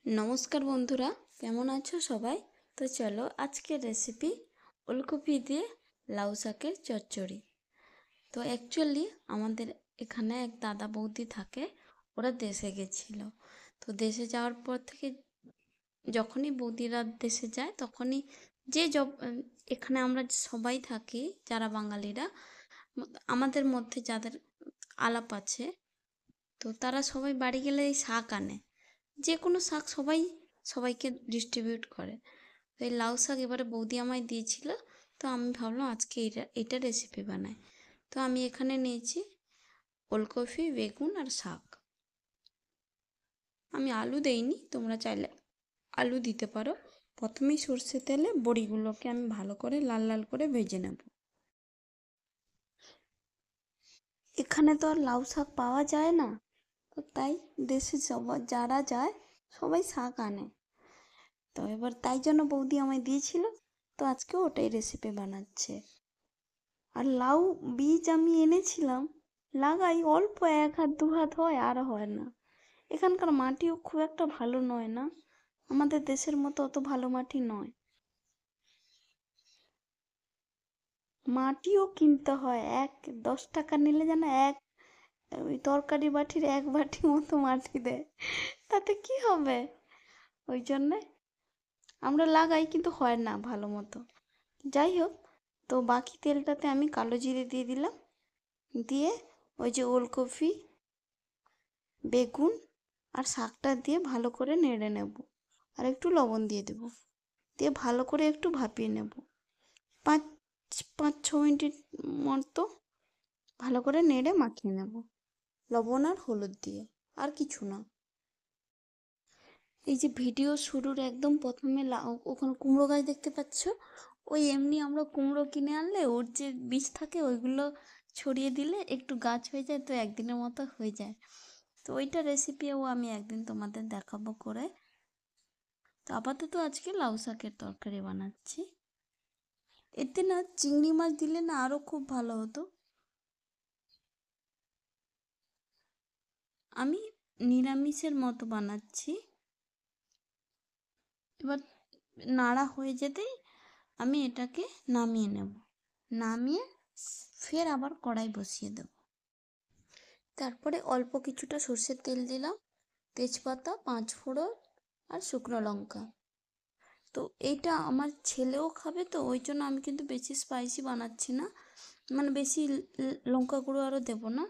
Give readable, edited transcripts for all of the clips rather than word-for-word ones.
নমস্কার বন্ধুরা, কেমন আছো সবাই? তো চলো আজকের রেসিপি ওলকপি দিয়ে লাউ শাকের চচ্চড়ি। তো অ্যাকচুয়ালি আমাদের এখানে এক দাদা বৌদি থাকে, ওরা দেশে গেছিল। তো দেশে যাওয়ার পর থেকে যখনই বৌদিরা দেশে যায় তখনই যে এখানে আমরা সবাই থাকি যারা বাঙালিরা, আমাদের মধ্যে যাদের আলাপ আছে, তো তারা সবাই বাড়ি গেলে এই শাক আনে। যে কোনো শাক সবাই সবাইকে ডিস্ট্রিবিউট করে। তো এই লাউ শাক এবারে বৌদি আমায় দিয়েছিল, তো আমি ভাবলাম আজকে এটা রেসিপি বানাই। তো আমি এখানে নিয়েছি ওলকপি, বেগুন আর শাক। আমি আলু দেইনি, তোমরা চাইলে আলু দিতে পারো। প্রথমেই সর্ষে তেলে বড়িগুলোকে আমি ভালো করে লাল লাল করে ভেজে নেব। এখানে তো আর লাউ শাক পাওয়া যায় না, তো তাই দেশে সবাই যারা যায় সবাই শাক আনে। তো এবার তাই জন্য বৌদি আমায় দিয়েছিল, তো আজকে ওটাই রেসিপি বানাচ্ছে। আর লাউ বীজ আমি এনেছিলাম, লাগাই অল্প এক হাত দু হাত হয়, আর হয় না। এখানকার মাটিও খুব একটা ভালো নয় না, আমাদের দেশের মতো অত ভালো মাটি নয়। মাটিও কিনতে হয়, 10 টাকা নিলে যেন ওই তরকারি বাটির 1 বাটি মতো মাটি দেয়, তাতে কি হবে? ওই জন্যে আমরা লাগাই, কিন্তু হয় না ভালো মতো। যাই হোক, তো বাকি তেলটাতে আমি কালো জিরে দিয়ে দিলাম, দিয়ে ওই যে ওলকপি, বেগুন আর শাকটা দিয়ে ভালো করে নেড়ে নেব। আর একটু লবণ দিয়ে দেব, দিয়ে ভালো করে একটু ভাপিয়ে নেব। পাঁচ 5-6 মিনিট মতো ভালো করে নেড়ে মাখিয়ে নেব, লবণ আর হলুদ দিয়ে, আর কিছু না। এই যে ভিডিও শুরুর একদম প্রথমে ওখানে কুমড়ো গাছ দেখতে পাচ্ছ, ওই এমনি আমরা কুমড়ো কিনে আনলে ওর যে বীজ থাকে ওইগুলো ছড়িয়ে দিলে একটু গাছ হয়ে যায়, তো একদিনের মতো হয়ে যায়। তো ওইটা রেসিপিও আমি একদিন তোমাদের দেখাবো করে। তো আপাতত আজকে লাউ শাকের তরকারি বানাচ্ছি। এতে না চিংড়ি মাছ দিলে না আরো খুব ভালো হতো। আমি নিরামিষের মতো বানাচ্ছি। এবার নাড়া হয়ে যেতেই আমি এটাকে নামিয়ে নেব। নামিয়ে ফের আবার কড়াই বসিয়ে দেব। তারপরে অল্প কিছুটা সর্ষের তেল দিলাম, তেজপাতা, 5 ফোড়ন আর শুকনো লঙ্কা। তো এইটা আমার ছেলেও খাবে, তো ওই জন্য আমি কিন্তু বেশি স্পাইসি বানাচ্ছি না, মানে বেশি লঙ্কা গুঁড়ো আরও দেবো না।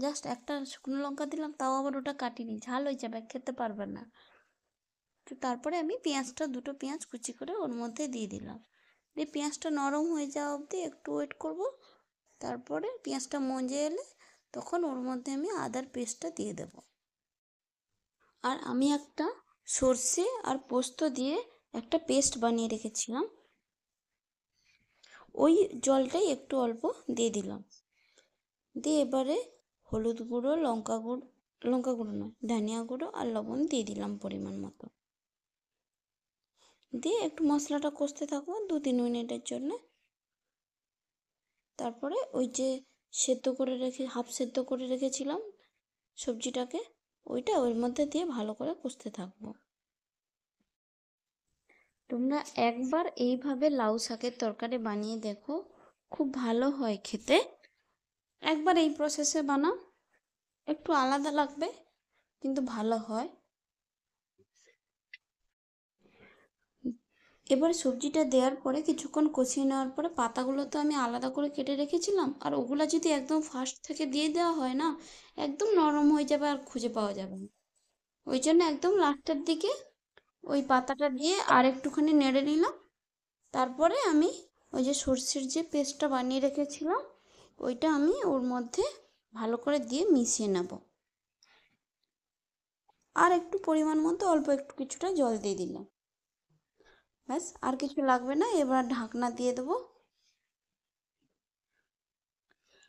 জাস্ট একটা শুকনো লঙ্কা দিলাম, তাও আবার ওটা কাটিনি, ঝাল হয়ে যাবে, খেতে পারবে না। তো তারপরে আমি দুটো পেঁয়াজ কুচি করে ওর মধ্যে দিয়ে দিলাম, দিয়ে পেঁয়াজটা নরম হয়ে যাওয়া অবধি একটু ওয়েট করব। তারপরে পেঁয়াজটা মজে এলে তখন ওর মধ্যে আমি আদার পেস্টটা দিয়ে দেব। আর আমি একটা সর্ষে আর পোস্ত দিয়ে একটা পেস্ট বানিয়ে রেখেছিলাম, ওই জলটাই একটু অল্প দিয়ে দিলাম। দিয়ে এবারে হলুদ গুঁড়ো, লঙ্কা গুঁড়ো নয়, ধনিয়া গুঁড়ো আর লবণ দিয়ে দিলাম পরিমাণ মতো। দিয়ে একটু মশলাটা কষতে থাকবো 2-3 মিনিটের জন্য। তারপরে ওই যে হাফ সেদ্ধ করে রেখেছিলাম সবজিটাকে, ওইটা ওর মধ্যে দিয়ে ভালো করে কষতে থাকবো। তোমরা একবার এইভাবে লাউ শাকের তরকারি বানিয়ে দেখো, খুব ভালো হয় খেতে। একবার এই প্রসেসে বানাও, একটু আলাদা লাগবে কিন্তু ভালো হয়। এবার সবজিটা দেওয়ার পরে কিছুক্ষণ কষিয়ে নেওয়ার পরে পাতাগুলো তো আমি আলাদা করে কেটে রেখেছিলাম, আর ওগুলা যদি একদম ফার্স্ট থেকে দিয়ে দেওয়া হয় না, একদম নরম হয়ে যাবে আর খুঁজে পাওয়া যাবে না। ওই জন্য একদম লাস্টের দিকে ওই পাতাটা দিয়ে আর একটুখানি নেড়ে নিলাম। তারপরে আমি ওই যে সর্ষের যে পেস্টটা বানিয়ে রেখেছিলাম, ওইটা আমি ওর মধ্যে ভালো করে দিয়ে মিশিয়ে নেব। আর একটু পরিমাণ মতো অল্প একটু কিছুটা জল দিয়ে দিলাম, ব্যাস আর কিছু লাগবে না। এবার ঢাকনা দিয়ে দেবো।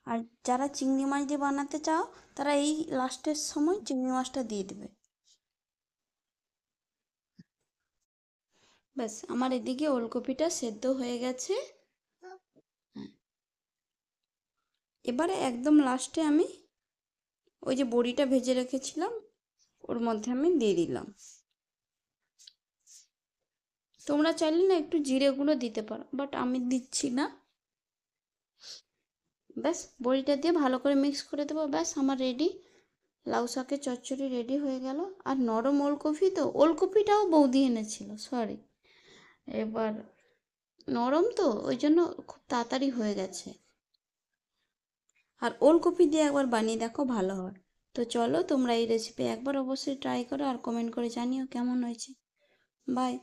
আর যারা চিংড়ি মাছ দিয়ে বানাতে চাও, তারা এই লাস্টের সময় চিংড়ি মাছটা দিয়ে দেবে। ব্যাস আমার এদিকে ওলকপিটা সেদ্ধ হয়ে গেছে। হ্যাঁ, এবারে একদম লাস্টে আমি ওই যে বড়িটা ভেজে রেখেছিলাম ওর মধ্যে আমি দিয়ে দিলাম। তোমরা চাইলে না একটু জিরে গুঁড়ো দিতে পারো, বাট আমি দিচ্ছি না। ব্যাস বড়িটা দিয়ে ভালো করে মিক্স করে দেবো, ব্যাস আমার রেডি লাউ শাকের চচ্চড়ি রেডি হয়ে গেল। আর নরম ওলকপি, তো ওলকপিটাও বৌদি এনেছিল, সরি, এবার নরম তো ওই জন্য খুব তাড়াতাড়ি হয়ে গেছে। আর ওলকপি দিয়ে একবার বানিয়ে দেখো, ভালো হয়। তো চলো তোমরা এই রেসিপি একবার অবশ্যই ট্রাই করো আর কমেন্ট করে জানিও কেমন হয়েছে। বাই।